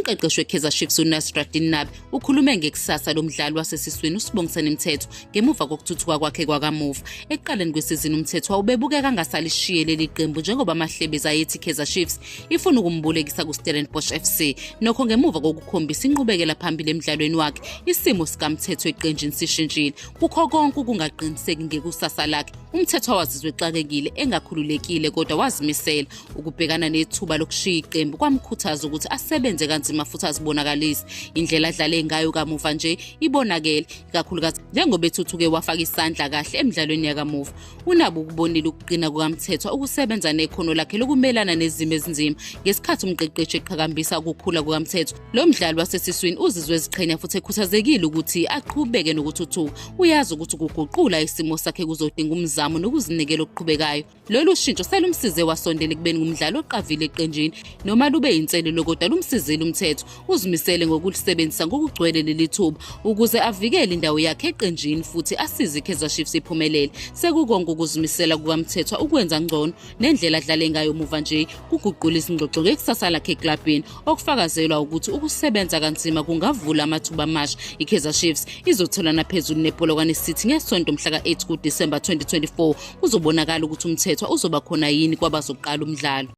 Umqeqeshi we-Kaizer Chiefs uNasruddin Nabi ukhulume ngekusasa lomdlali wasesiswini uSibongiseni Mthethwa ngemuva kokuthuthuka kwakhe kwakamuva. Ekuqaleni kwesizini uMthethwa ubebukeka angasalishiye leli qembu njengoba amahlebezi ayethi iKaizer Chiefs ifuna ukumbulekisa kuStellenbosch FC. Nokho ngemuva kokukhombisa inqubekela phambili emidlalweni wakhe, isimo sikaMthethwa eqenjini sishintshile. Kukho konke ukungaqiniseki ngekusasa lakhe, uMthethwa wazizwe exakekile, engakhululekile kodwa wazimisela. Ukubhekana nethuba lokushiya iqembu kwamkhuthaza ukuthi asebenze kanzima futhi azibonakalise. Indlela adlale ngayo kamuva nje ibonakele, ikakhulukazi njengoba ethuthuke wafaka isandla kahle emidlalweni yakamuva. Unabo ukubonile ukuqina kukaMthethwa ukusebenza nekhono lakhe lokumelana nezimo ezinzima. Ngesikhathi umqeqeshi eqhakambisa ukukhula kukaMthethwa, lo mdlali wasesiswini uzizwe eziqhenya futhi ekhuthazekile ukuthi aqhubeke nokuthuthuka. Uyazi ukuthi ukuguqula isimo sakhe kuzodinga umzamo nokuzinikela okuqhubekayo. Lolu shintsho selumsize wasondela ekubeni ngumdlali oqavile eqenjini, noma lube yinselelo kodwa lumsizile uMthethwa. Uzimisele ngokulisebenzisa ngokugcwele leli thuba ukuze avikele indawo yakhe eqenjini futhi asize iKaizer Chiefs iphumelele. Sekukonke ukuzimisela kukaMthethwa ukwenza ngcono nendlela adlale ngayo muva nje kuguqula izingxoxo ngekusasa lakhe eklabhini, okufakazelwa ukuthi ukusebenza kanzima kungavula amathuba amasha. iKaizer Chiefs izotholana phezulu nePolokwane City ngesonto mhla ka-8 kuDisemba 2024. Kuzobonakala ukuthi uMthethwa uzoba khona yini kwabazoqala umdlalo.